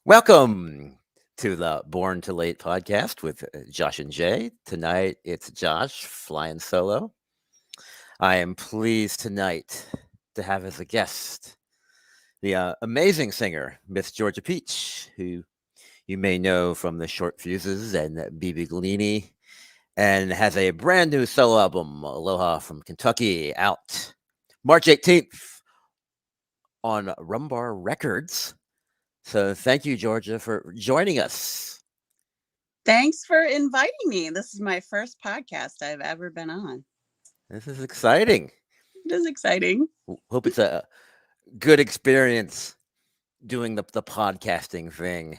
Welcome to the Born to Late podcast with Josh and Jay. Tonight it's Josh flying solo. I am pleased tonight to have as a guest the amazing singer, Miss Georgia Peach, who you may know from the Short Fuses and Beebe Gallini, and has a brand new solo album, Aloha from Kentucky, out March 18th on Rum Bar Records. So thank you, Georgia, for joining us. Thanks for inviting me. This is my first podcast I've ever been on. This is exciting. It is exciting. Hope it's a good experience doing the podcasting thing.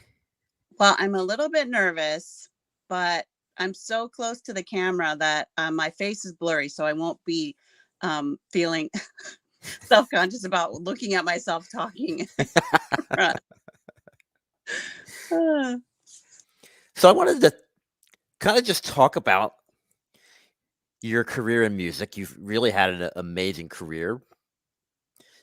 Well, I'm a little bit nervous, but I'm so close to the camera that my face is blurry, so I won't be feeling self-conscious about looking at myself talking. So I wanted to kind of just talk about your career in music. You've really had an amazing career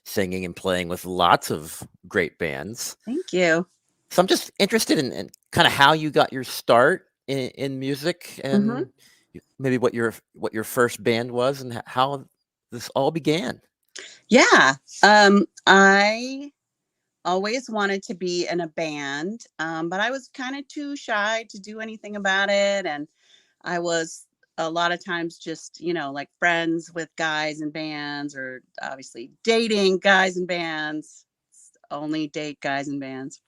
singing and playing with lots of great bands. Thank you. So I'm just interested in kind of how you got your start in music and maybe what your first band was and how this all began. Yeah. I always wanted to be in a band, but I was kind of too shy to do anything about it. And I was a lot of times just, like friends with guys in bands, or obviously dating guys in bands. Only date guys in bands.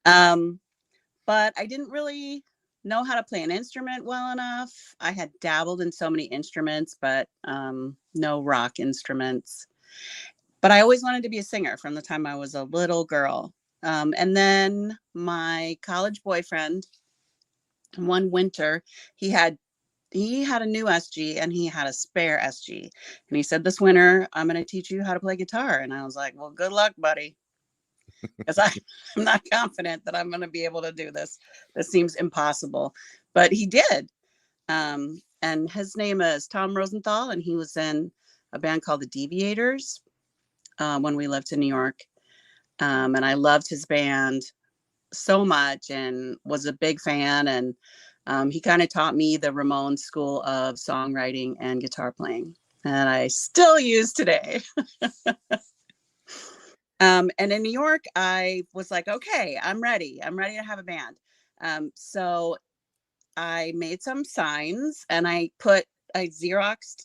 But I didn't really know how to play an instrument well enough. I had dabbled in so many instruments, but no rock instruments. But I always wanted to be a singer from the time I was a little girl. And then my college boyfriend, one winter, he had a new SG and he had a spare SG. And he said, this winter, I'm going to teach you how to play guitar. And I was like, well, good luck, buddy. Because I'm not confident that I'm going to be able to do this. This seems impossible. But he did. And his name is Tom Rosenthal, and he was in a band called the Deviators when we lived in New York. And I loved his band so much and was a big fan. And he kind of taught me the Ramones school of songwriting and guitar playing, and I still use today. And in New York, I was like, okay, I'm ready. I'm ready to have a band. So I made some signs and I Xeroxed,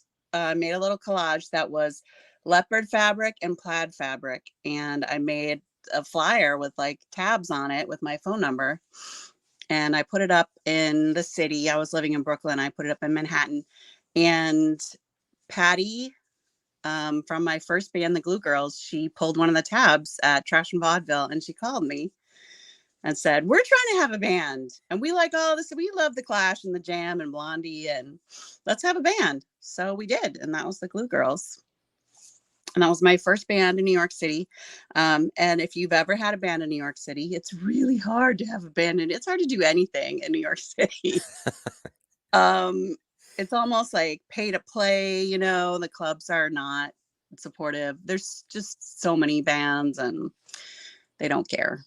made a little collage that was leopard fabric and plaid fabric. And I made a flyer with like tabs on it with my phone number. And I put it up in the city. I was living in Brooklyn. I put it up in Manhattan. And Patty, from my first band, the Glue Girls, she pulled one of the tabs at Trash and Vaudeville, and she called me and said, we're trying to have a band. And we like all this. We love the Clash and the Jam and Blondie, and let's have a band. So we did. And that was the Glue Girls. And that was my first band in New York City. And if you've ever had a band in New York City, it's really hard to have a band. And it's hard to do anything in New York City. It's almost like pay to play, the clubs are not supportive. There's just so many bands and they don't care.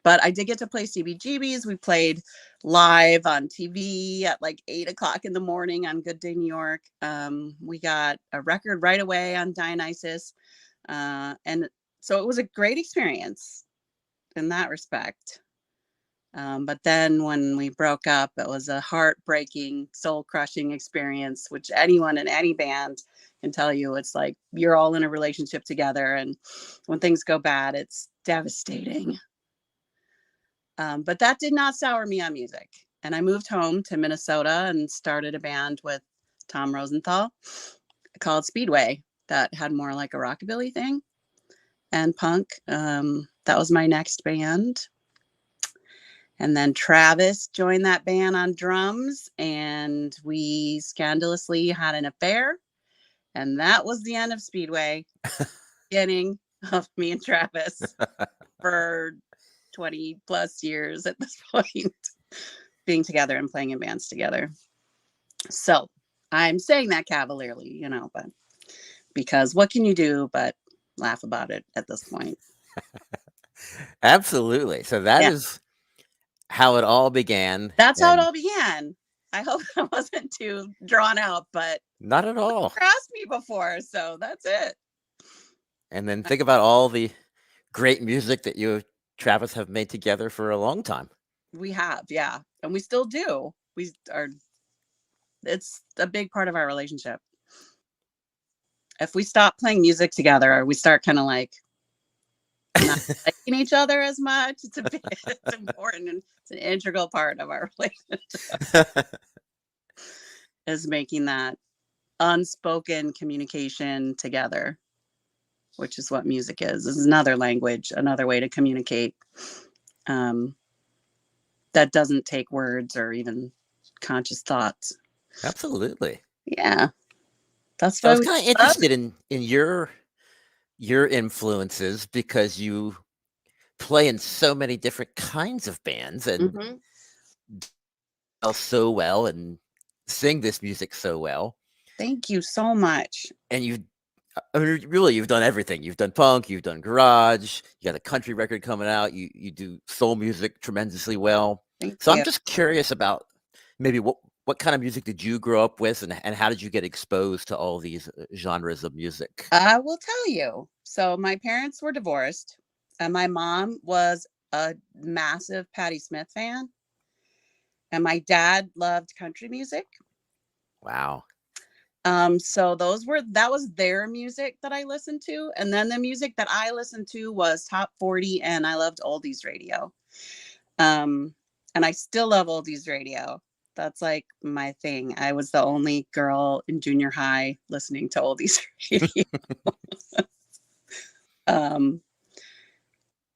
But I did get to play CBGBs. We played live on TV at like 8:00 in the morning on Good Day New York. We got a record right away on Dionysus. And so it was a great experience in that respect. But then when we broke up, it was a heartbreaking, soul-crushing experience, which anyone in any band can tell you. It's like you're all in a relationship together, and when things go bad, it's devastating. But that did not sour me on music. And I moved home to Minnesota and started a band with Tom Rosenthal called Speedway that had more like a rockabilly thing and punk. That was my next band. And then Travis joined that band on drums, and we scandalously had an affair. And that was the end of Speedway, beginning of me and Travis for 20 plus years at this point, being together and playing in bands together. So I'm saying that cavalierly, but because what can you do but laugh about it at this point? Absolutely. So that Yeah. is how it all began. That's how it And all began. I hope that wasn't too drawn out, but not at all. never asked me before, so that's it. And then think about all the great music that you, Travis, have made together for a long time. We have, yeah, and we still do. We are. It's a big part of our relationship. If we stop playing music together, we start kind of like not liking each other as much. It's important and it's an integral part of our relationship is making that unspoken communication together, which is what music is. This is another language, another way to communicate that doesn't take words or even conscious thoughts. Absolutely. Yeah, that's So I why was we kind of love interested in your influences because you play in so many different kinds of bands it. and so well and sing this music so well. Thank you so much. And I mean, really, you've done everything. You've done punk, you've done garage, you got a country record coming out, you do soul music tremendously well. Thank So I'm you. just curious about maybe what kind of music did you grow up with and how did you get exposed to all these genres of music? I will tell you. So my parents were divorced, and my mom was a massive Patti Smith fan, and my dad loved country music. Wow. So that was their music that I listened to, and then the music that I listened to was top 40, and I loved oldies radio. And I still love oldies radio. That's like my thing. I was the only girl in junior high listening to oldies radio. um,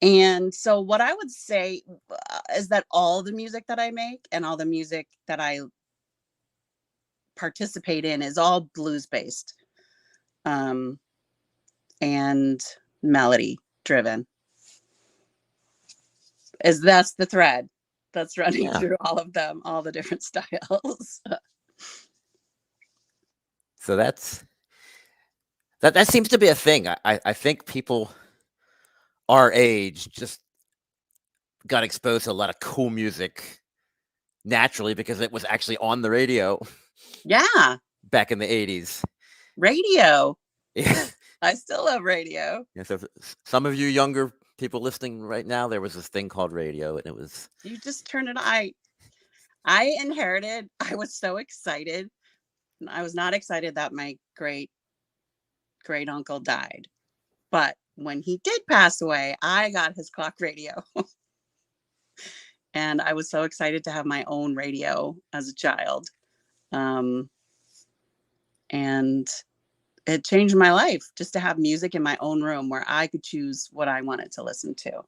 and so what I would say is that all the music that I make and all the music that I participate in is all blues based. Um, and melody driven that's the thread that's running Yeah. through all of them, all the different styles. So that seems to be a thing. I think people our age just got exposed to a lot of cool music naturally because it was actually on the radio Yeah, back in the 80s. radio. Yeah. I still love radio. Yeah, so some of you younger people listening right now, there was this thing called radio, and it was You just turn it on. I inherited. I was so excited. I was not excited that my great uncle died, but when he did pass away, I got his clock radio. And I was so excited to have my own radio as a child. And it changed my life just to have music in my own room where I could choose what I wanted to listen to.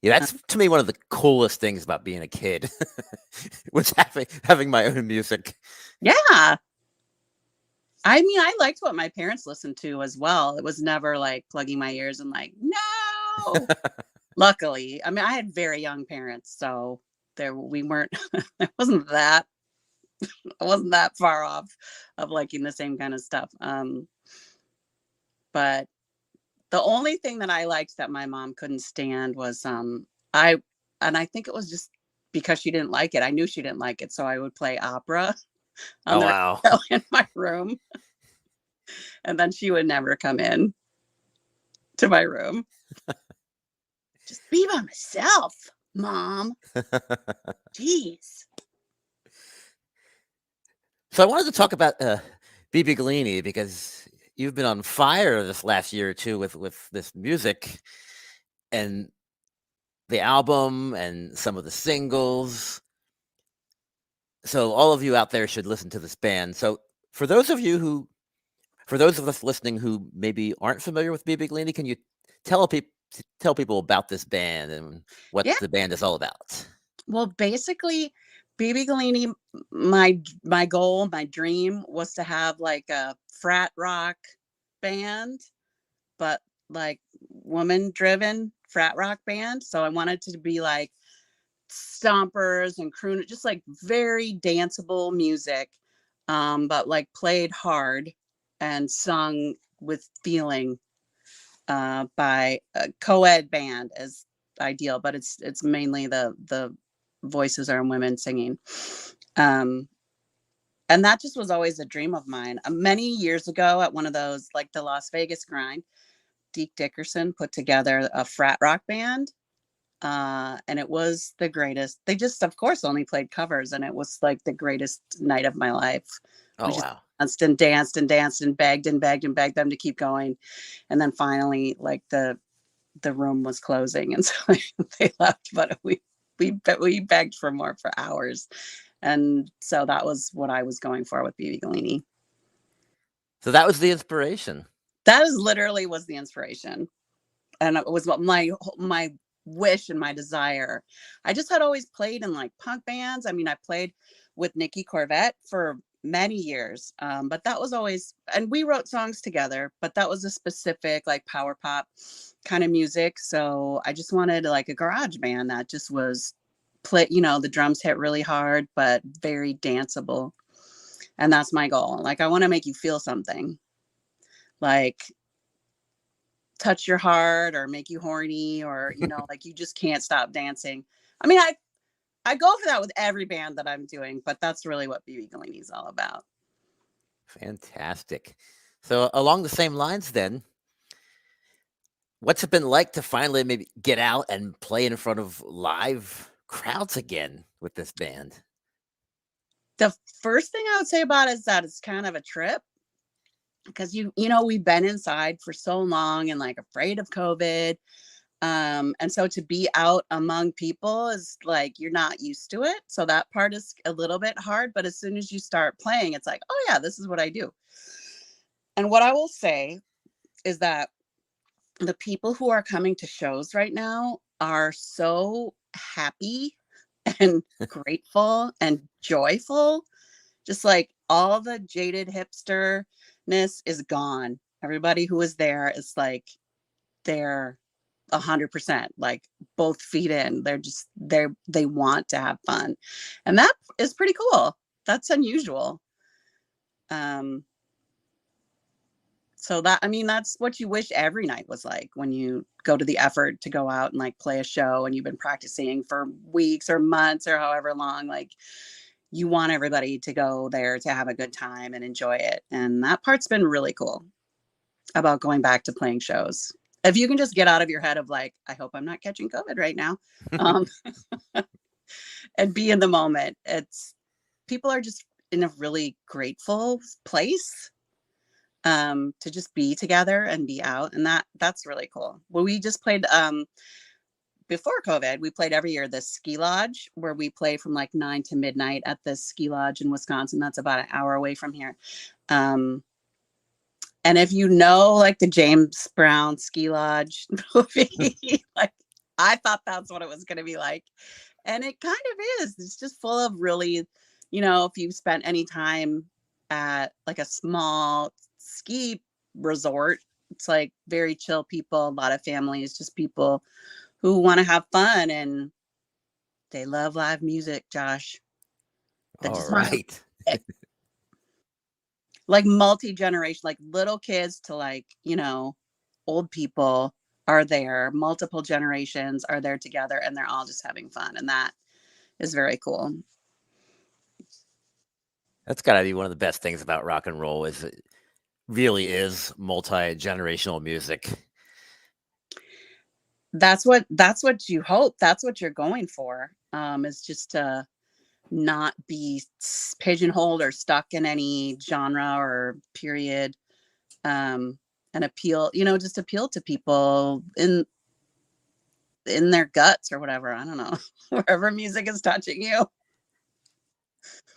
yeah, that's to me one of the coolest things about being a kid was having my own music. Yeah. I mean, I liked what my parents listened to as well. It was never like plugging my ears and like, no. Luckily, I mean, I had very young parents, so we weren't. It wasn't that. I wasn't that far off of liking the same kind of stuff. But the only thing that I liked that my mom couldn't stand was I and I think it was just because she didn't like it. I knew she didn't like it, so I would play opera on Oh, the wow. radio in my room, and then she would never come in to my room. Just be by myself, Mom. Jeez. So I wanted to talk about Beebe Gallini because you've been on fire this last year or two with this music and the album and some of the singles. So all of you out there should listen to this band. So for those of us listening who maybe aren't familiar with Beebe Gallini, can you tell people about this band and what Yeah. the band is all about? Well, basically, Beebe Gallini, my goal, my dream was to have like a frat rock band, but like woman driven frat rock band. So I wanted to be like stompers and croon, just like very danceable music, but like played hard and sung with feeling by a co-ed band, as ideal, but it's mainly the voices are women singing. Um, and that just was always a dream of mine. Many years ago at one of those, like the Las Vegas grind, Deke Dickerson put together a frat rock band. And it was the greatest. They just, of course, only played covers, and it was like the greatest night of my life. We Oh, just wow. danced and danced and danced and begged and begged and begged them to keep going. And then finally, like the room was closing, and so they left. But we begged for more for hours, and so that was what I was going for with Beebe Gallini. So that was the inspiration. That is literally was the inspiration, and it was what my wish and my desire. I just had always played in like punk bands. I mean, I played with Nikki Corvette for many years, but that was always, and we wrote songs together, but that was a specific like power pop kind of music. So I just wanted like a garage band that just was play, the drums hit really hard, but very danceable. And that's my goal. Like, I want to make you feel something, like touch your heart or make you horny, or like you just can't stop dancing. I mean, I go for that with every band that I'm doing, but that's really what Beebe Gallini is all about. Fantastic. So along the same lines then, what's it been like to finally maybe get out and play in front of live crowds again with this band? The first thing I would say about it is that it's kind of a trip, because we've been inside for so long and like afraid of COVID. And so to be out among people is like, you're not used to it. So that part is a little bit hard, but as soon as you start playing, it's like, oh yeah, this is what I do. And what I will say is that the people who are coming to shows right now are so happy and grateful and joyful. Just like all the jaded hipsterness is gone. Everybody who is there is like, they're 100%, like both feet in. They want to have fun. And that is pretty cool. That's unusual. So that, I mean, that's what you wish every night was like, when you go to the effort to go out and like play a show and you've been practicing for weeks or months or however long. Like, you want everybody to go there to have a good time and enjoy it. And that part's been really cool about going back to playing shows. If you can just get out of your head of like, I hope I'm not catching COVID right now, and be in the moment. People are just in a really grateful place, to just be together and be out. And that's really cool. Well, we just played, before COVID, we played every year this ski lodge where we play from like 9 to midnight at this ski lodge in Wisconsin. That's about an hour away from here. And if like the James Brown ski lodge movie, like, I thought that's what it was going to be like. And it kind of is. It's just full of really, if you've spent any time at like a small ski resort, it's like very chill people, a lot of families, just people who want to have fun, and they love live music, Josh. They All just want right. to, like, multi-generation, like little kids to like, old people are there. Multiple generations are there together, and they're all just having fun. And that is very cool. That's got to be one of the best things about rock and roll is it really is multi-generational music. That's what you hope. That's what you're going for, is just to not be pigeonholed or stuck in any genre or period, and appeal, just appeal to people in their guts or whatever. I don't know, wherever music is touching you.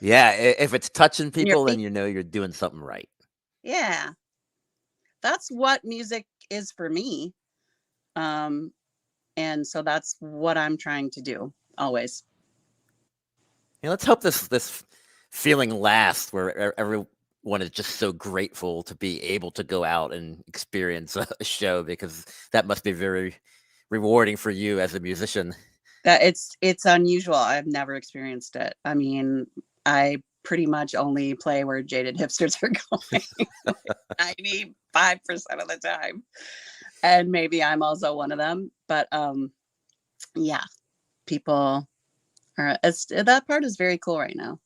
Yeah, if it's touching And you're people, then you're doing something right. yeah, that's what music is for me. And so that's what I'm trying to do always. Let's hope this feeling lasts, where everyone is just so grateful to be able to go out and experience a show, because that must be very rewarding for you as a musician. That it's unusual. I've never experienced it. I mean, I pretty much only play where jaded hipsters are going 95% of the time. And maybe I'm also one of them. But yeah, people that part is very cool right now.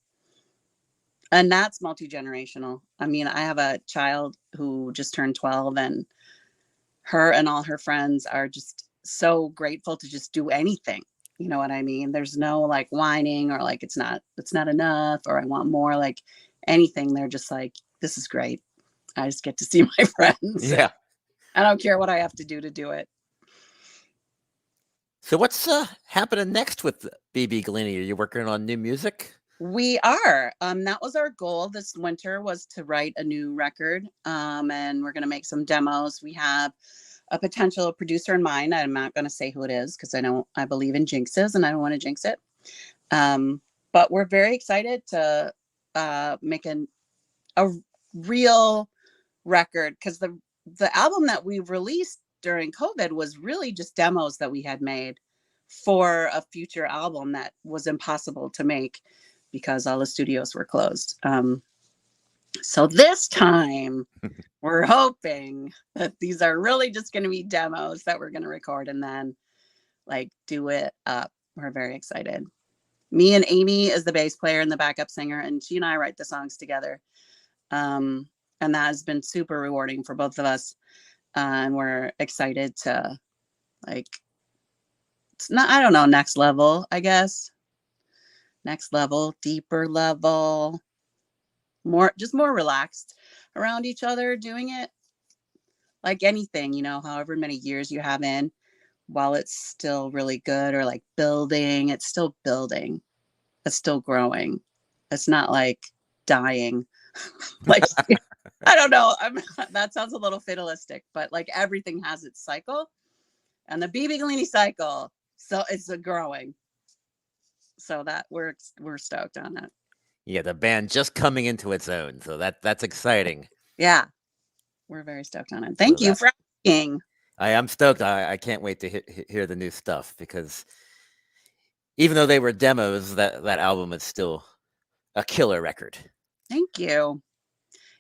And that's multi-generational. I mean, I have a child who just turned 12, and her and all her friends are just so grateful to just do anything. You know what I mean? There's no like whining or like it's not enough or I want more, like anything. They're just like, this is great. I just get to see my friends. Yeah. I don't care what I have to do it. So what's happening next with Beebe Gallini? Are you working on new music? We are. That was our goal this winter, was to write a new record. And we're gonna make some demos. We have a potential producer in mind. I'm not gonna say who it is because I believe in jinxes and I don't want to jinx it. But we're very excited to make a real record, because the album that we released during COVID was really just demos that we had made for a future album that was impossible to make because all the studios were closed. So this time we're hoping that these are really just going to be demos that we're going to record and then like do it up. We're very excited. Me and Amy is the bass player and the backup singer, and she and I write the songs together. And that has been super rewarding for both of us. And we're excited to like, it's not, I don't know, next level, I guess. Next level, deeper level, more relaxed around each other doing it. Like anything, however many years you have in, while it's still really good, or like building, it's still building. It's still growing. It's not like dying. Like, I don't know. That sounds a little fatalistic, but like everything has its cycle, and the Beebe Gallini cycle, so it's a growing. So that we're stoked on it. Yeah, the band just coming into its own, so that's exciting. Yeah, we're very stoked on it. So Thank you for asking. I am stoked. I can't wait to hear the new stuff, because even though they were demos, that album is still a killer record. Thank you.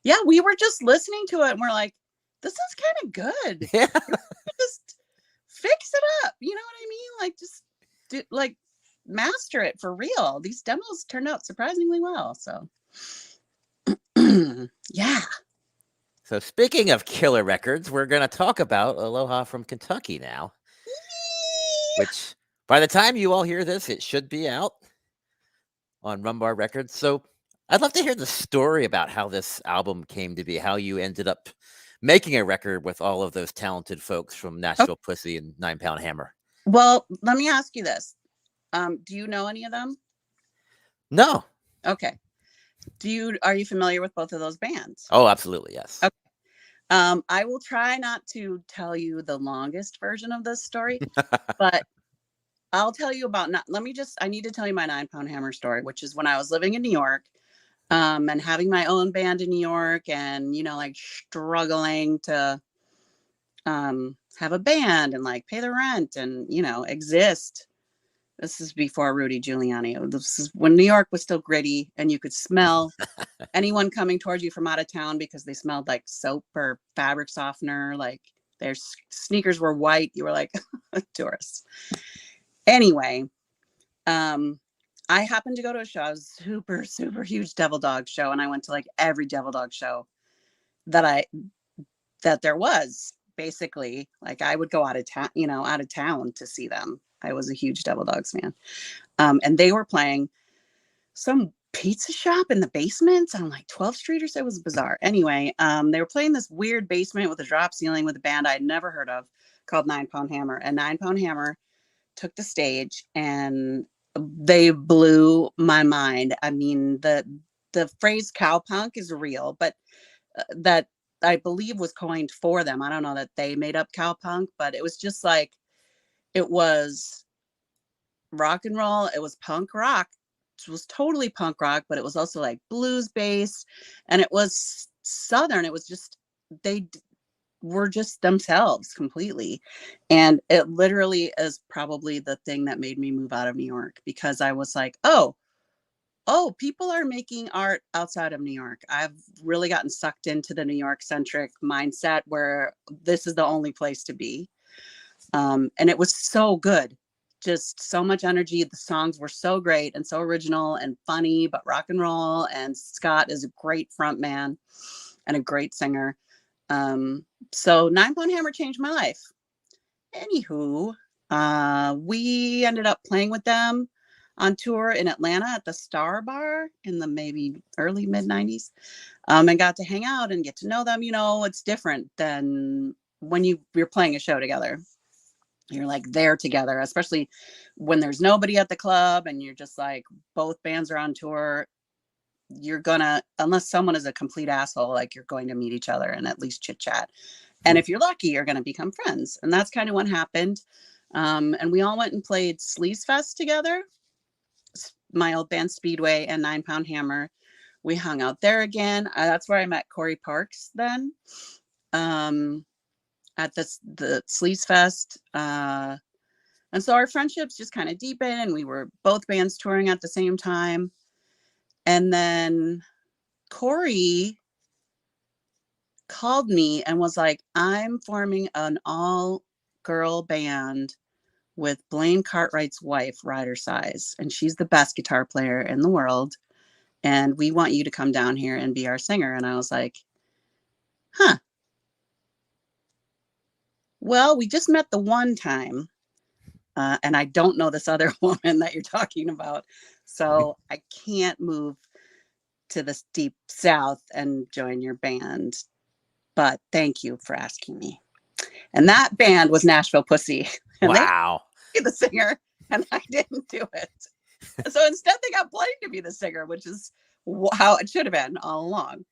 Yeah, we were just listening to it and we're like, this is kind of good. Yeah. Just fix it up. You know what I mean? Like, just do, like, master it for real. These demos turned out surprisingly well. So, yeah. So speaking of killer records, we're going to talk about Aloha from Kentucky now, which by the time you all hear this, it should be out on Rum Bar Records. So I'd love to hear the story about how this album came to be, how you ended up making a record with all of those talented folks from Nashville Pussy and 9 Pound Hammer. Well, let me ask you this. Do you know any of them? No. Okay. Are you familiar with both of those bands? Oh, absolutely, yes. Okay. I will try not to tell you the longest version of this story, but I'll tell you about, I need to tell you my 9 Pound Hammer story, which is when I was living in New York, and having my own band in New York, and, like struggling to have a band and like pay the rent and, exist. This is before Rudy Giuliani. This is when New York was still gritty and you could smell anyone coming towards you from out of town because they smelled like soap or fabric softener. Like their sneakers were white. You were like tourists. Anyway, I happened to go to a show. I was super, super huge Devil Dog show. And I went to like every Devil Dog show that there was, basically. Like I would go out of town to see them. I was a huge Devil Dogs fan. And they were playing some pizza shop in the basement on like 12th Street or so. It was bizarre. Anyway, they were playing this weird basement with a drop ceiling with a band I'd never heard of called 9 Pound Hammer. And 9 Pound Hammer took the stage and they blew my mind. I mean, the phrase cowpunk is real, but that I believe was coined for them. I don't know that they made up cowpunk, but it was just like, it was rock and roll. It was punk rock. It was totally punk rock, but it was also like blues based, and it was Southern. It was just, they were just themselves completely. And it literally is probably the thing that made me move out of New York, because I was like, oh, people are making art outside of New York. I've really gotten sucked into the New York centric mindset where this is the only place to be. And it was so good just so much energy. The songs were so great and so original and funny, but rock and roll. And Scott is a great front man and a great singer. So 9 Pound Hammer changed my life. Anywho, we ended up playing with them on tour in Atlanta at the Star Bar in the maybe early mid 90s, and got to hang out and get to know them. You know, it's different than when you're playing a show together. You're like there together, especially when there's nobody at the club and you're just like both bands are on tour. You're gonna, unless someone is a complete asshole, like you're going to meet each other and at least chit chat. And if you're lucky, you're going to become friends. And that's kind of what happened. And we all went and played Sleaze Fest together, my old band Speedway and 9 Pound Hammer. We hung out there again. That's where I met Corey Parks then, at the Sleaze Fest. And so our friendships just kind of deepened, and we were both bands touring at the same time. And then Corey called me and was like, I'm forming an all-girl band with Blaine Cartwright's wife, Ryder Size, and she's the best guitar player in the world. And we want you to come down here and be our singer. And I was like, huh. Well, we just met the one time. And I don't know this other woman that you're talking about. So I can't move to this deep south and join your band. But thank you for asking me. And that band was Nashville Pussy. And Wow. they were the singer, and I didn't do it. So instead, they got Blaine to be the singer, which is how it should have been all along.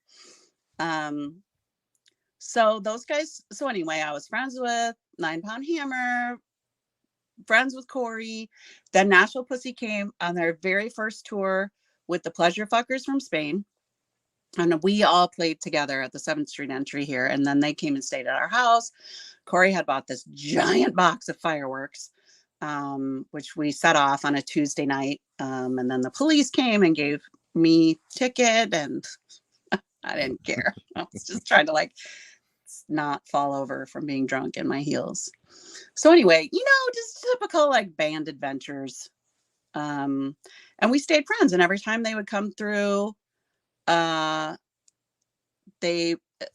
So those guys. So anyway, I was friends with 9 Pound Hammer, friends with Corey. Then Nashville Pussy came on their very first tour with the Pleasure Fuckers from Spain. And we all played together at the 7th Street entry here. And then they came and stayed at our house. Corey had bought this giant box of fireworks, which we set off on a Tuesday night. And then the police came and gave me ticket, and I didn't care. I was just trying to like not fall over from being drunk in my heels. So anyway, just typical like band adventures. And we stayed friends. And every time they would come through,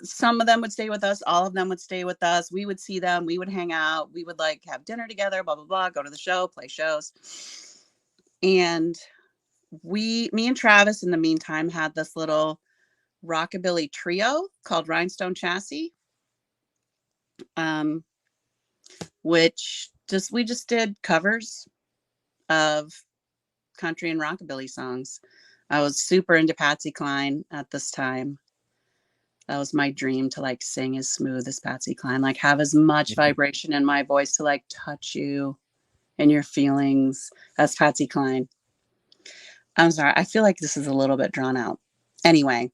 some of them would stay with us, all of them would stay with us. We would see them, we would hang out, we would like have dinner together, blah blah blah, go to the show, play shows. And me and Travis in the meantime had this little rockabilly trio called Rhinestone Chassis, which we just did covers of country and rockabilly songs. I was super into Patsy Cline at this time. That was my dream, to like sing as smooth as Patsy Cline, like have as much vibration in my voice to like touch you and your feelings as Patsy Cline. I'm sorry, I feel like this is a little bit drawn out. Anyway,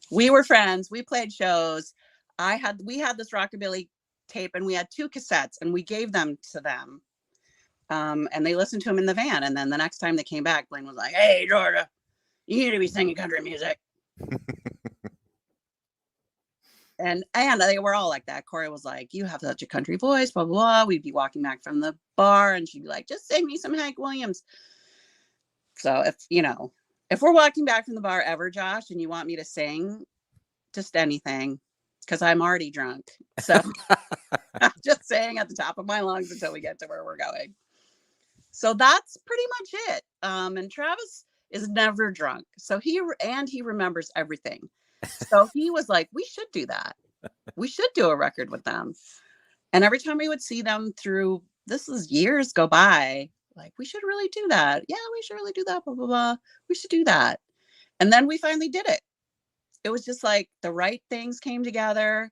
we were friends. We played shows. We had this rockabilly tape, and we had 2 cassettes, and we gave them to them. And they listened to them in the van. And then the next time they came back, Blaine was like, "Hey, Georgia, you need to be singing country music." And they were all like that. Corey was like, "You have such a country voice, blah, blah, blah." We'd be walking back from the bar, and she'd be like, "Just sing me some Hank Williams." So if we're walking back from the bar ever, Josh, and you want me to sing just anything, because I'm already drunk. So I'm just saying at the top of my lungs until we get to where we're going. So that's pretty much it. And Travis is never drunk. So he remembers everything. So he was like, we should do that. We should do a record with them. And every time we would see them this is years go by, like, we should really do that. Yeah, we should really do that, blah, blah, blah. We should do that. And then we finally did it. It was just like the right things came together.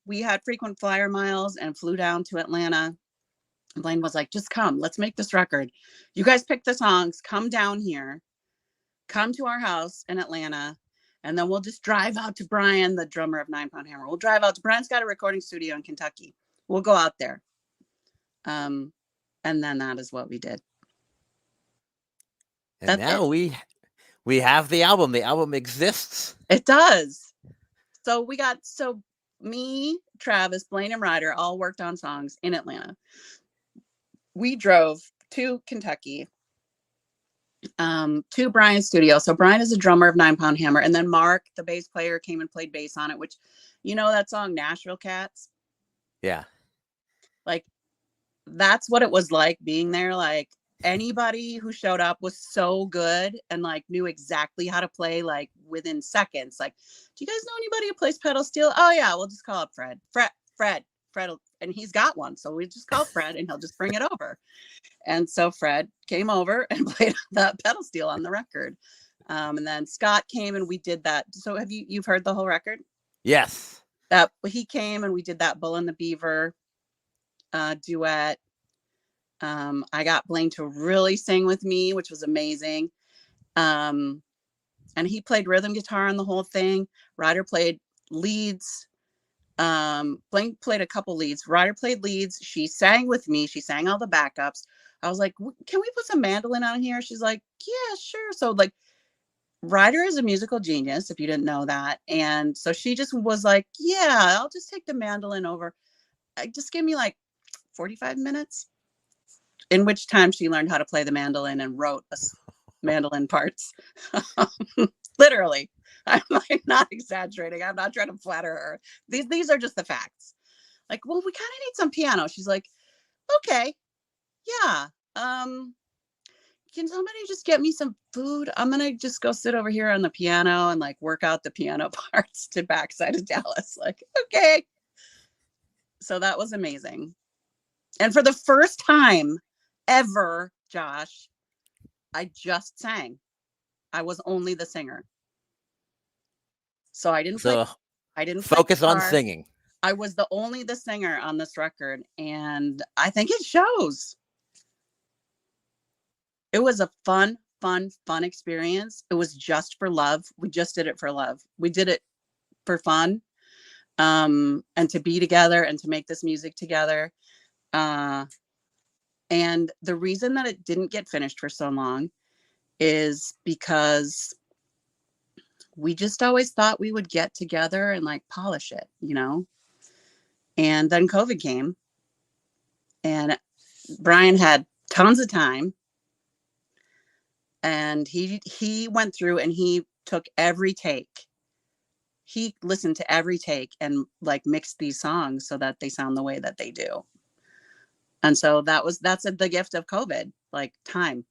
We had frequent flyer miles and flew down to Atlanta. Blaine was like, "Just come, let's make this record. You guys pick the songs, come down here, come to our house in Atlanta, and then we'll just drive out to Brian, the drummer of 9 Pound Hammer. We'll drive out to Brian's got a recording studio in Kentucky. We'll go out there." And then that is what we did. And now we have the album. The album exists. It does. So me, Travis, Blaine, and Ryder all worked on songs in Atlanta. we drove to Kentucky, to Brian's studio. So Brian is a drummer of 9 Pound Hammer, and then Mark, the bass player, came and played bass on it, which, you know, that song Nashville Cats? Yeah. Like, that's what it was like being there. Like, anybody who showed up was so good and like knew exactly how to play, like within seconds. Like, do you guys know anybody who plays pedal steel? Oh yeah, we'll just call up Fred, and he's got one. So we just call Fred and he'll just bring it over. And so Fred came over and played that pedal steel on the record. And then Scott came and we did that. So you've heard the whole record? Yes. That he came and we did that Bull and the Beaver duet. I got Blaine to really sing with me, which was amazing. And he played rhythm guitar on the whole thing. Ryder played leads. Blaine played a couple leads. Ryder played leads. She sang with me. She sang all the backups. I was like, can we put some mandolin on here? She's like, yeah, sure. So like, Ryder is a musical genius, if you didn't know that. And so she just was like, yeah, I'll just take the mandolin over. Just give me like 45 minutes. In which time she learned how to play the mandolin and wrote mandolin parts. Literally. I'm like not exaggerating. I'm not trying to flatter her. These are just the facts. Like, well, we kind of need some piano. She's like, okay, yeah. Can somebody just get me some food? I'm gonna just go sit over here on the piano and like work out the piano parts to backside of Dallas. Like, okay. So that was amazing. And for the first time ever, Josh, I just sang. I was only the singer. So I didn't play Focus on guitar. singing. I was only the singer on this record, and I think it shows. It was a fun experience. It was just for love. We just did it for love. We did it for fun, and to be together and to make this music together. And the reason that it didn't get finished for so long is because we just always thought we would get together and like polish it, you know? And then COVID came and Brian had tons of time, and he went through and he took every take. He listened to every take and like mixed these songs so that they sound the way that they do. And so that's the gift of COVID, like time.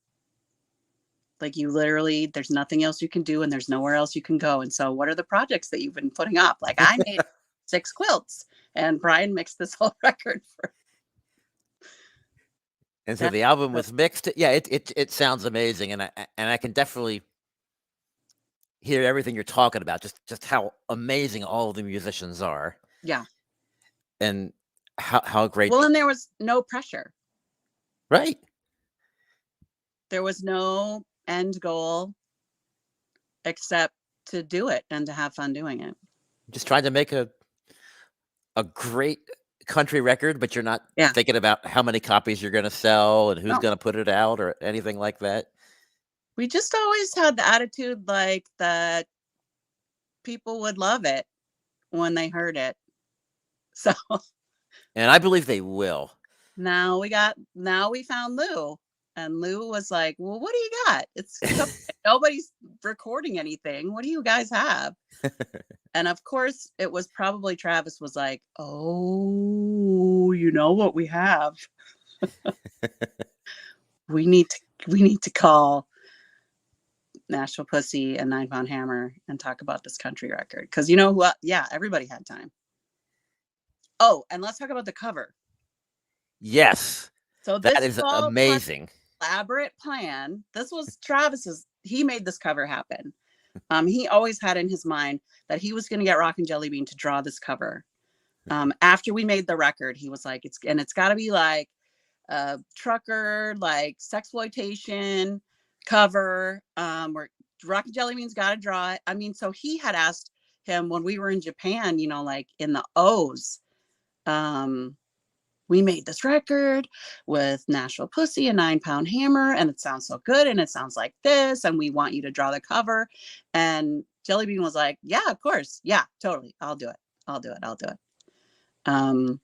Like you literally, there's nothing else you can do and there's nowhere else you can go. And so what are the projects that you've been putting up? Like I made 6 quilts and Brian mixed this whole record for. And so the album was mixed. Yeah, it sounds amazing, and I can definitely hear everything you're talking about. Just how amazing all of the musicians are. Yeah. And how great. Well, and there was no pressure. Right. There was no end goal except to do it and to have fun doing it. Just trying to make a great country record, but you're not thinking about how many copies you're going to sell and who's going to put it out or anything like that. We just always had the attitude like that people would love it when they heard it. So. And I believe they will. Now we found Lou, and Lou was like, well, what do you got? It's nobody's recording anything. What do you guys have? And of course it was probably Travis was like, oh, you know what we have? we need to call Nashville Pussy and 9 Pound Hammer and talk about this country record. Because you know what? Yeah, everybody had time. Oh, and let's talk about the cover. Yes. So that is amazing. Elaborate plan. This was Travis's. He made this cover happen. He always had in his mind that he was going to get Rockin' Jelly Bean to draw this cover. After we made the record, he was like, it's got to be like a trucker, like sexploitation cover. Where Rockin' Jelly Bean's got to draw it. I mean, so he had asked him when we were in Japan, you know, like in the O's. We made this record with Nashville Pussy and 9 Pound Hammer, and it sounds so good, and it sounds like this, and we want you to draw the cover. And Jelly Bean was like, yeah, of course. Yeah, totally. I'll do it. And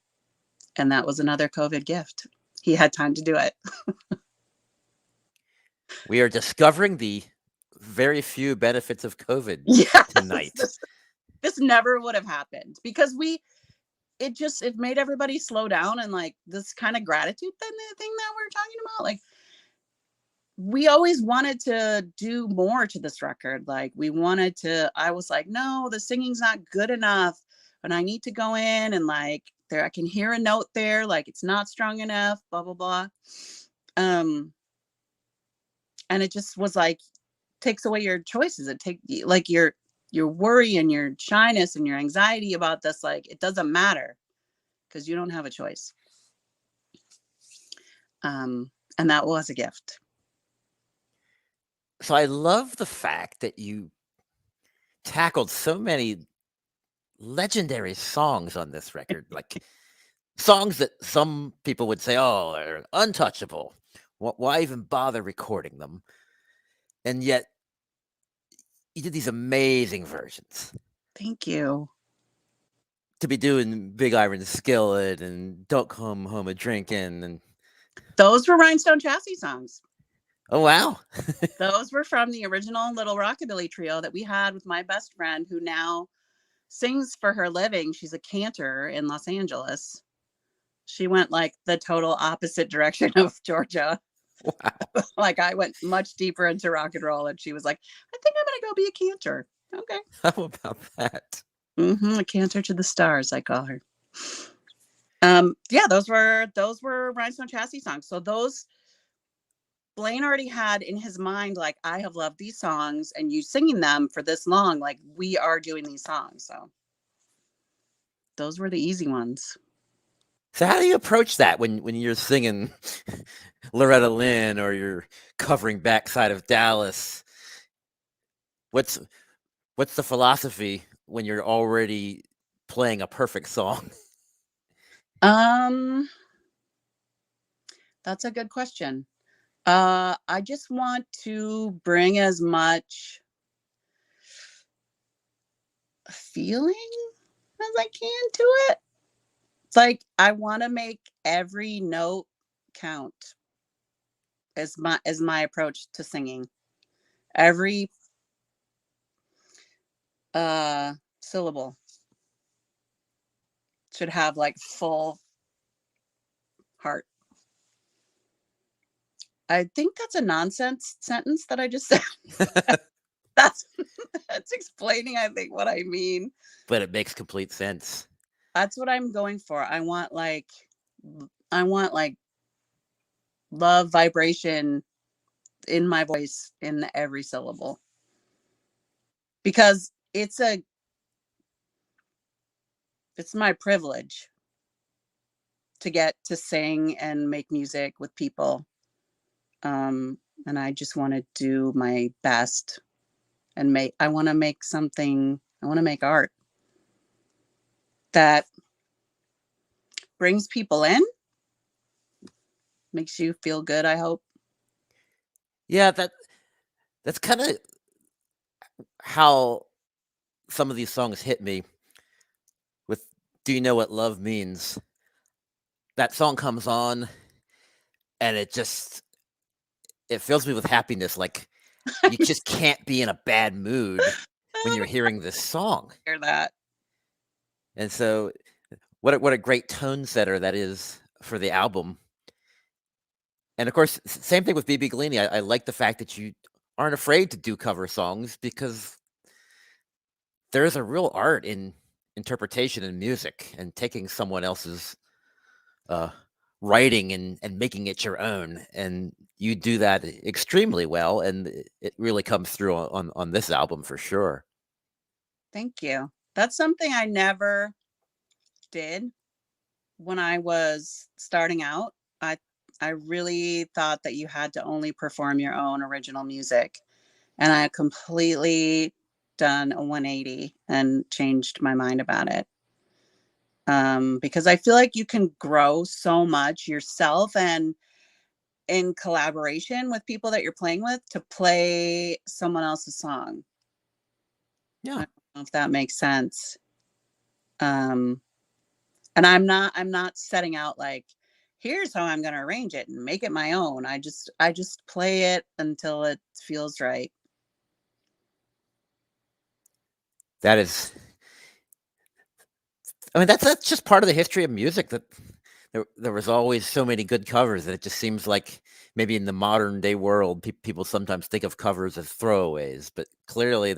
that was another COVID gift. he had time to do it. We are discovering the very few benefits of COVID Yes, tonight. this never would have happened because it made everybody slow down, and like this kind of gratitude thing that we're talking about, like we always wanted to do more to this record. Like I was like, no, the singing's not good enough, and I need to go in and like there I can hear a note there, like it's not strong enough, blah blah blah. And it just was like takes away your choices. It take like your worry and your shyness and your anxiety about this, like it doesn't matter because you don't have a choice. And that was a gift. So I love the fact that you tackled so many legendary songs on this record, like songs that some people would say, oh, they're untouchable. Why even bother recording them? And yet you did these amazing versions. Thank you. To be doing Big Iron Skillet and Don't Come Home a Drinkin' and Those were Rhinestone Chassis songs. oh wow. Those were from the original Little Rockabilly trio that we had with my best friend who now sings for her living. She's a cantor in Los Angeles. She went like the total opposite direction of Georgia. Wow. Like I went much deeper into rock and roll, and she was like, I think I'm going to go be a cantor. Okay. How about that? A cantor to the stars, I call her. Yeah, those were Rhinestone Chassis songs. So those Blaine already had in his mind, like, I have loved these songs and you singing them for this long, like we are doing these songs. So those were the easy ones. So how do you approach that when you're singing Loretta Lynn or you're covering Backside of Dallas? What's the philosophy when you're already playing a perfect song? That's a good question. I just want to bring as much feeling as I can to it. It's like I want to make every note count as my approach to singing. Every syllable should have like full heart. I think that's a nonsense sentence that I just said. that's explaining, I think, what I mean. But it makes complete sense. That's what I'm going for. I want like love vibration in my voice in every syllable. Because it's my privilege to get to sing and make music with people. And I just want to do my best and I want to make art that brings people in, makes you feel good, I hope. Yeah, that's kind of how some of these songs hit me with Do You Know What Love Means? That song comes on and it fills me with happiness. Like you just can't be in a bad mood when you're hearing this song. Hear that. And so what a great tone setter that is for the album. And of course, same thing with Beebe Gallini. I like the fact that you aren't afraid to do cover songs because there's a real art in interpretation and music and taking someone else's writing and making it your own. And you do that extremely well. And it really comes through on this album for sure. Thank you. That's something I never did when I was starting out. I really thought that you had to only perform your own original music. And I completely done a 180 and changed my mind about it. Because I feel like you can grow so much yourself and in collaboration with people that you're playing with to play someone else's song. Yeah. I don't know if that makes sense. And I'm not setting out like, here's how I'm going to arrange it and make it my own. I just play it until it feels right. That is, I mean, that's just part of the history of music that there was always so many good covers that it just seems like maybe in the modern day world, people sometimes think of covers as throwaways, but clearly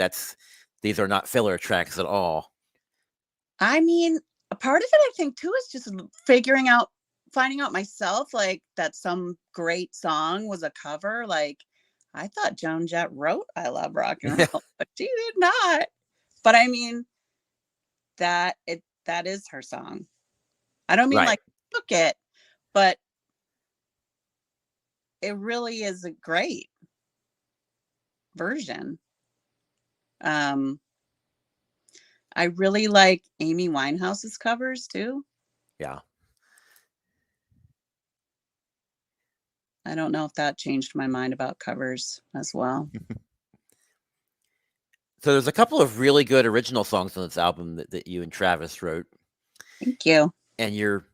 these are not filler tracks at all. I mean, a part of it, I think, too, is just finding out myself, like, that some great song was a cover. Like, I thought Joan Jett wrote I Love Rock and Yeah, Roll, but she did not. But I mean, that is her song. I don't mean right. like took it, but it really is a great version. Um, I really like Amy Winehouse's covers too. Yeah. I don't know if that changed my mind about covers as well. So there's a couple of really good original songs on this album that you and Travis wrote, Thank you. and you're,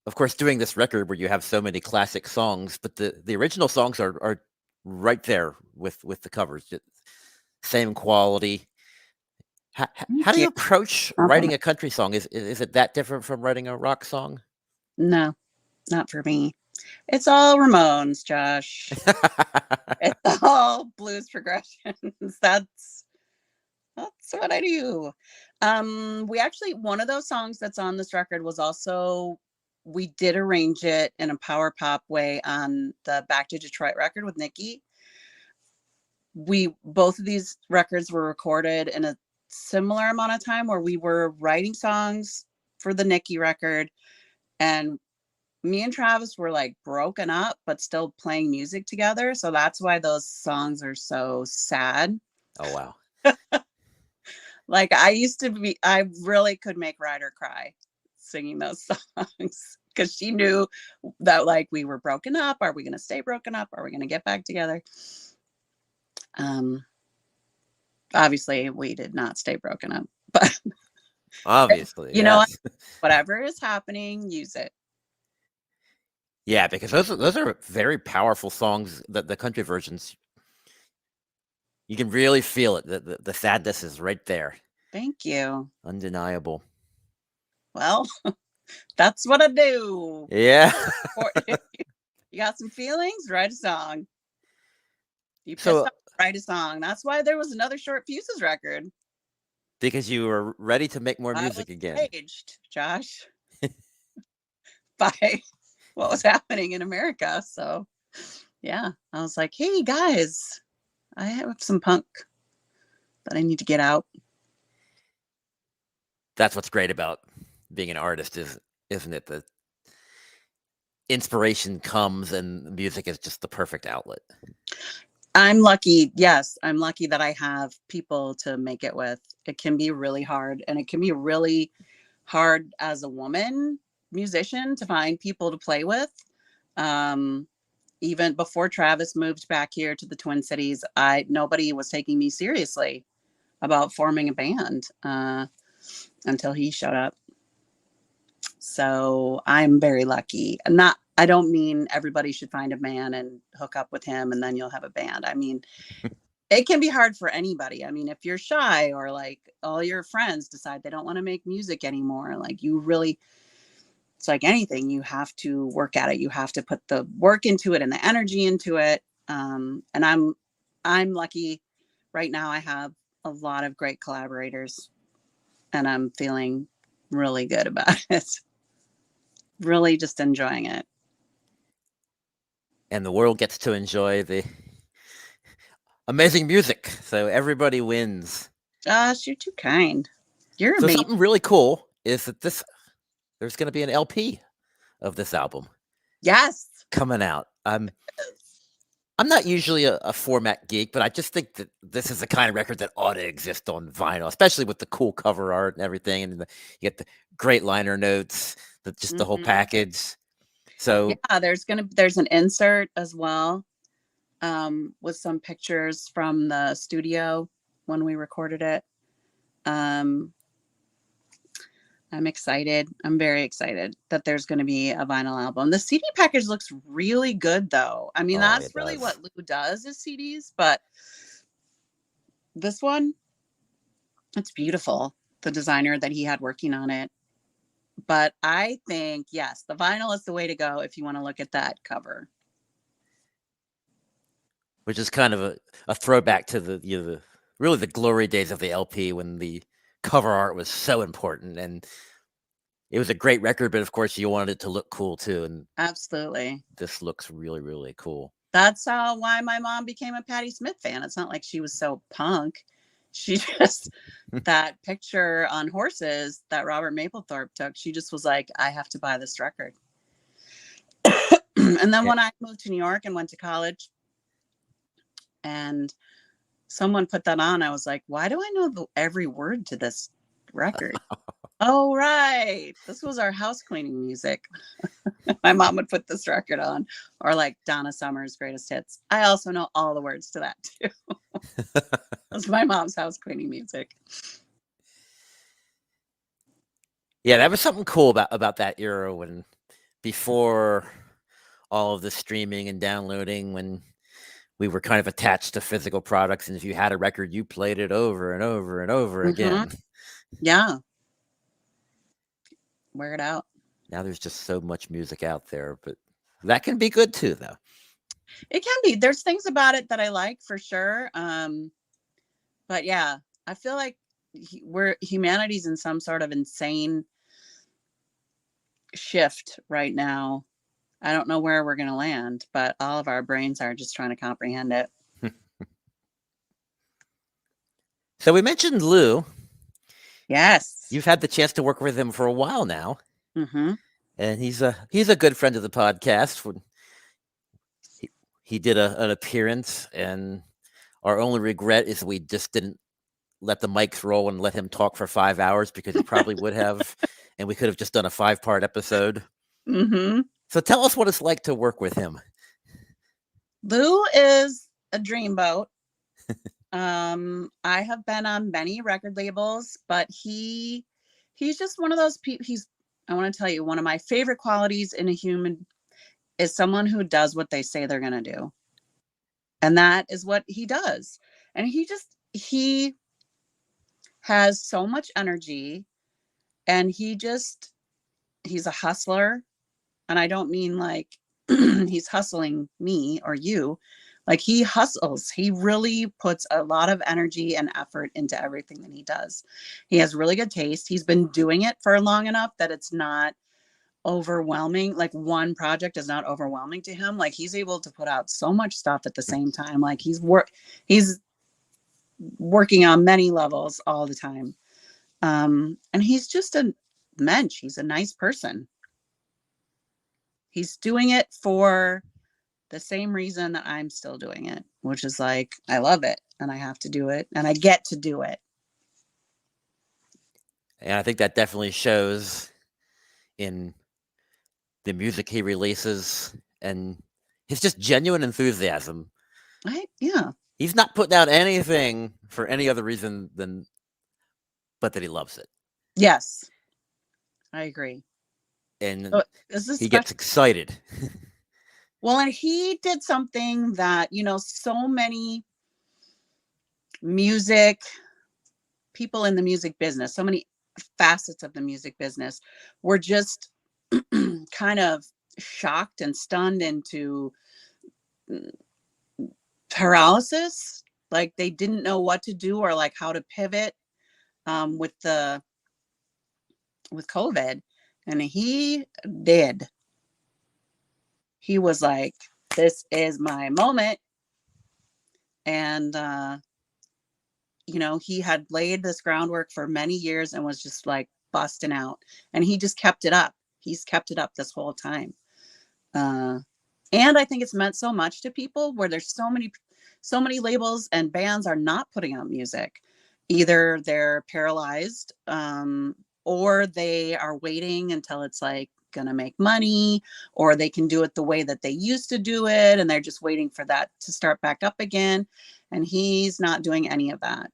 of course, doing this record where you have so many classic songs, but the original songs are right there with the covers, same quality. How Thank do you. you approach writing Compliment. a country song? Is it that different from writing a rock song? No, not for me. It's all Ramones, Josh. It's all blues progressions. That's what I do. We actually one of those songs that's on this record was also we did arrange it in a power pop way on the Back to Detroit record with Nikki. We both of these records were recorded in a similar amount of time where we were writing songs for the Nikki record, and me and Travis were like broken up but still playing music together. So that's why those songs are so sad. Oh wow. Like I really could make Ryder cry singing those songs because she knew that like we were broken up. Are we going to stay broken up? Are we going to get back together? Um, Obviously we did not stay broken up, but Obviously, you know what? yes. Whatever is happening, use it. Yeah, because those are very powerful songs. The country versions, you can really feel it. The sadness is right there, Thank you. undeniable. Well, that's what I do. Yeah. Or you got some feelings, write a song. You pissed So off, write a song. That's why there was another Short Fuses record. because you were ready to make more I was music again. enraged, Josh, by what was happening in America. So, yeah, I was like, hey, guys, I have some punk that I need to get out. That's what's great about being an artist, isn't it? The inspiration comes and music is just the perfect outlet. I'm lucky. Yes, I'm lucky that I have people to make it with. It can be really hard, and it can be really hard as a woman musician to find people to play with. Um, Even before Travis moved back here to the Twin Cities, I nobody was taking me seriously about forming a band until he showed up. So I'm very lucky. Not I don't mean everybody should find a man and hook up with him and then you'll have a band. I mean, it can be hard for anybody. I mean, if you're shy or like all your friends decide they don't want to make music anymore, like you really it's like anything, you have to work at it. You have to put the work into it and the energy into it. And I'm lucky right now. I have a lot of great collaborators, and I'm feeling really good about it. Really, just enjoying it. And the world gets to enjoy the amazing music. So everybody wins. Josh, you're too kind. You're So amazing. something really cool is that there's going to be an LP of this album Yes. coming out. I'm not usually a format geek, but I just think that this is the kind of record that ought to exist on vinyl, especially with the cool cover art and everything, and you get the great liner notes, just the whole Mhm. package. So Yeah, there's an insert as well, with some pictures from the studio when we recorded it. Um, I'm excited. I'm very excited that there's going to be a vinyl album. The CD package looks really good, though. I mean, Oh, that's it really does. what Lou does is CDs, but this one, it's beautiful. The designer that he had working on it. But I think, yes, the vinyl is the way to go if you want to look at that cover. Which is kind of a throwback to the really the glory days of the LP when the cover art was so important, and it was a great record, but of course you wanted it to look cool too, and Absolutely. this looks really, really cool. That's why my mom became a Patti Smith fan. It's not like she was so punk. She just, that picture on horses that Robert Mapplethorpe took, she just was like, I have to buy this record. And then Yeah. when I moved to New York and went to college and someone put that on, I was like, why do I know every word to this record? Oh, right. This was our house cleaning music. My mom would put this record on, or like Donna Summer's Greatest Hits. I also know all the words to that too. That's my mom's house cleaning music. Yeah, that was something cool about that era when before all of the streaming and downloading, when we were kind of attached to physical products, and if you had a record, you played it over and over and over again. Yeah. Wear it out. Now there's just so much music out there, but that can be good too, though. It can be. There's things about it that I like for sure. But yeah, I feel like humanity's in some sort of insane shift right now. I don't know where we're going to land, but all of our brains are just trying to comprehend it. So we mentioned Lou. Yes. You've had the chance to work with him for a while now, Mm-hmm. and he's a good friend of the podcast. When he did an appearance, and our only regret is we just didn't let the mics roll and let him talk for 5 hours, because he probably would have, and we could have just done a 5-part episode. Mm-hmm. So tell us what it's like to work with him. Lou is a dreamboat. I have been on many record labels, but he's just one of those people. I want to tell you, one of my favorite qualities in a human is someone who does what they say they're going to do. And that is what he does. And he has so much energy, and he's a hustler. And I don't mean like he's hustling me or you. Like, he hustles. He really puts a lot of energy and effort into everything that he does. He has really good taste. He's been doing it for long enough that it's not overwhelming. Like, one project is not overwhelming to him. Like, he's able to put out so much stuff at the same time. Like, he's working on many levels all the time. And he's just a mensch. He's a nice person. He's doing it for the same reason that I'm still doing it, which is like, I love it and I have to do it and I get to do it. And I think that definitely shows in the music he releases and his just genuine enthusiasm. Yeah. He's not putting out anything for any other reason but that he loves it. Yes, I agree. And So he gets excited. Well, and he did something that, so many music people in the music business, so many facets of the music business were just kind of shocked and stunned into paralysis. Like, they didn't know what to do or like how to pivot with COVID. And he did. He was like, this is my moment. And, he had laid this groundwork for many years and was just like busting out. And he just kept it up. He's kept it up this whole time. And I think it's meant so much to people where there's so many labels and bands are not putting out music. Either they're paralyzed, or they are waiting until it's like gonna make money, or they can do it the way that they used to do it and they're just waiting for that to start back up again. And he's not doing any of that.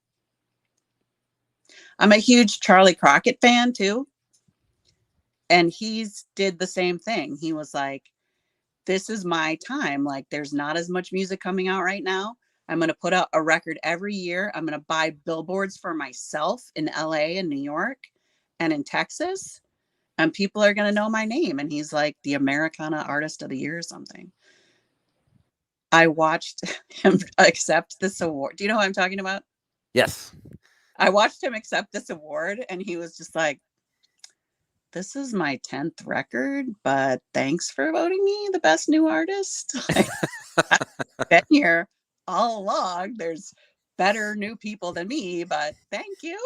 I'm a huge Charlie Crockett fan too. And he's did the same thing. He was like, this is my time. Like, there's not as much music coming out right now. I'm going to put out a record every year. I'm going to buy billboards for myself in LA and New York and in Texas. And people are going to know my name. And he's like the Americana Artist of the Year or something. I watched him accept this award. Do you know what I'm talking about? Yes. I watched him accept this award, and he was just like, this is my 10th record, but thanks for voting me the best new artist. Like, I've been here all along. There's better new people than me, but thank you.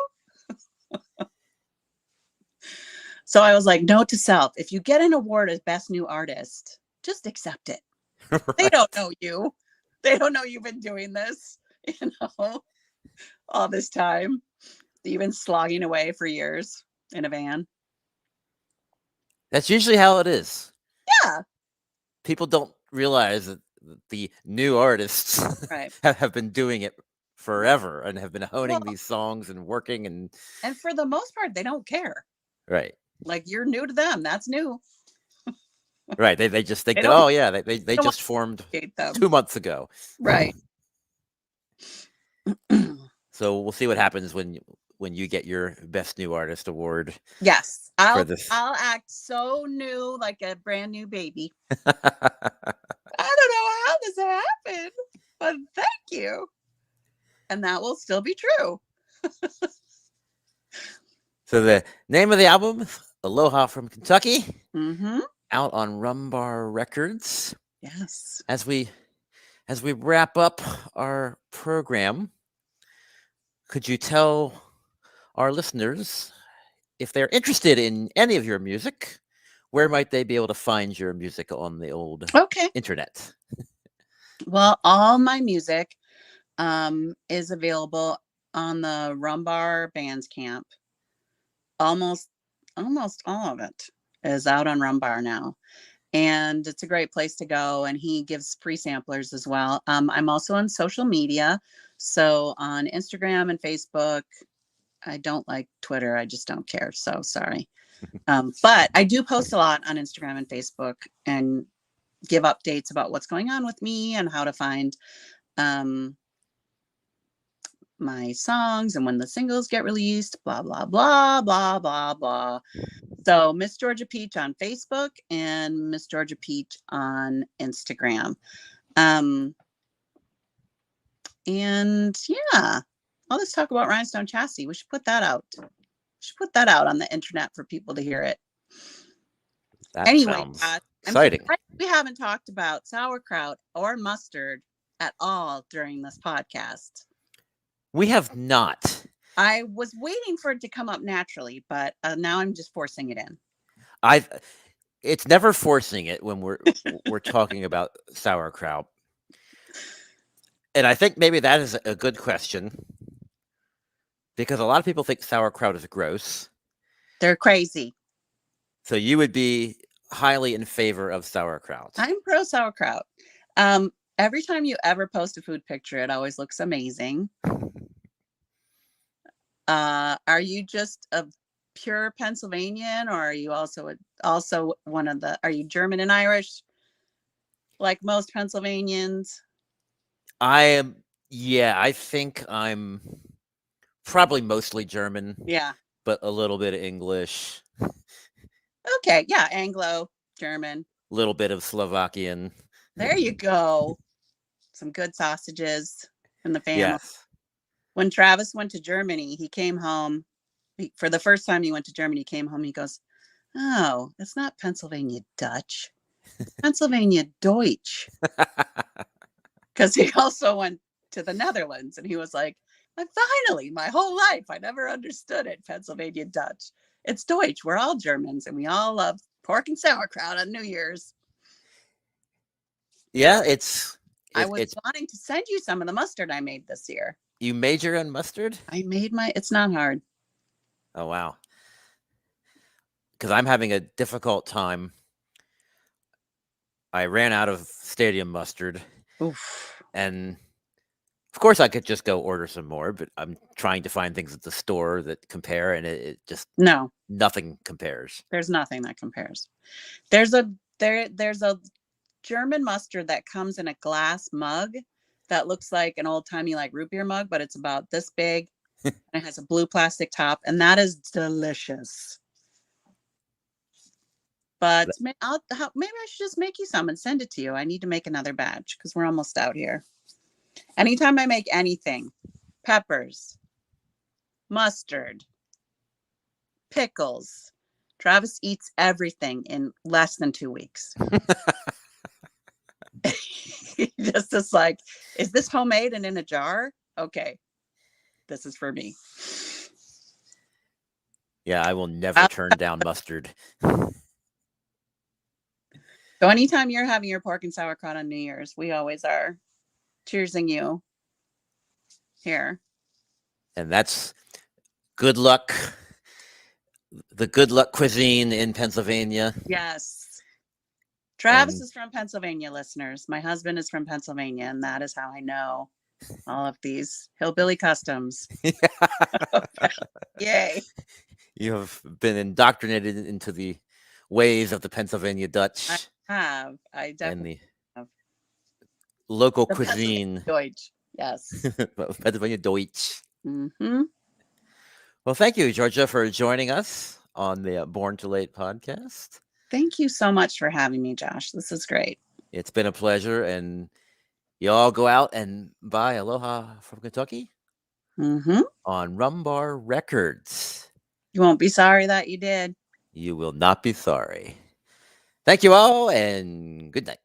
So I was like, note to self, if you get an award as best new artist, just accept it. Right. They don't know you. They don't know you've been doing this, all this time. You've been slogging away for years in a van. That's usually how it is. Yeah. People don't realize that the new artists Right. have been doing it forever and have been honing these songs and working and for the most part, they don't care. right. Like, you're new to them. That's new. Right. They just think that, oh yeah, they just formed 2 months ago. Right. So we'll see what happens when you get your best new artist award. Yes. I'll act so new, like a brand new baby. I don't know how this happened, but thank you. And that will still be true. So the name of the album, Aloha from Kentucky, Mm-hmm. out on Rum Bar Records. Yes. As we wrap up our program, could you tell our listeners, if they're interested in any of your music, where might they be able to find your music on the old internet? Well, all my music is available on the Rum Bar Bandcamp. Almost all of it is out on Rum Bar now. And it's a great place to go. And he gives free samplers as well. I'm also on social media. So on Instagram and Facebook. I don't like Twitter. I just don't care. So sorry. But I do post a lot on Instagram and Facebook and give updates about what's going on with me and how to find my songs and when the singles get released, blah, blah, blah, blah, blah, blah. So Miss Georgia Peach on Facebook and Miss Georgia Peach on Instagram. And yeah, I'll just talk about Rhinestone Chassis. We should put that out. We should put that out on the internet for people to hear it. That anyway, exciting. We haven't talked about sauerkraut or mustard at all during this podcast. We have not. I was waiting for it to come up naturally, but now I'm just forcing it in. It's never forcing it when we're talking about sauerkraut. And I think maybe that is a good question, because a lot of people think sauerkraut is gross. They're crazy. So you would be highly in favor of sauerkraut. I'm pro sauerkraut. Every time you ever post a food picture, it always looks amazing. Are you just a pure Pennsylvanian, or are you also one of the? Are you German and Irish, like most Pennsylvanians? I am. Yeah, I think I'm probably mostly German. Yeah, but a little bit of English. Okay, yeah, Anglo, German. A little bit of Slovakian. There you go. Some good sausages in the family. Yes. When Travis went to Germany, he came home. For the first time he went to Germany, he came home. He goes, "Oh, it's not Pennsylvania Dutch. It's Pennsylvania Deutsch." Because he also went to the Netherlands, and he was like, finally, my whole life, I never understood it. Pennsylvania Dutch. It's Deutsch. We're all Germans, and we all love pork and sauerkraut on New Year's. Yeah, I was wanting to send you some of the mustard I made this year. You made your own mustard? I made it's not hard. Oh, wow. Because I'm having a difficult time. I ran out of stadium mustard. Oof. And of course I could just go order some more, but I'm trying to find things at the store that compare, and it just... No, nothing compares. There's nothing that compares. There's a German mustard that comes in a glass mug that looks like an old timey like root beer mug, but it's about this big and it has a blue plastic top, and that is delicious. But maybe I should just make you some and send it to you. I need to make another batch because we're almost out here. Anytime I make anything, peppers, mustard, pickles, Travis eats everything in less than 2 weeks. He just is like, is this homemade and in a jar? Okay, this is for me. Yeah, I will never turn down mustard. So anytime you're having your pork and sauerkraut on New Year's, we always are cheersing you here. And that's good luck. The good luck cuisine in Pennsylvania. Yes. Travis is from Pennsylvania, listeners. My husband is from Pennsylvania, and that is how I know all of these hillbilly customs. Yay. You have been indoctrinated into the ways of the Pennsylvania Dutch. I definitely and the have. local The cuisine. Deutsch. Yes. Pennsylvania Deutsch. Mm-hmm. Well, thank you, Georgia, for joining us on the Born to Late podcast. Thank you so much for having me, Josh. This is great. It's been a pleasure. And you all go out and buy Aloha from Kentucky on Rum Bar Records. You won't be sorry that you did. You will not be sorry. Thank you all, and good night.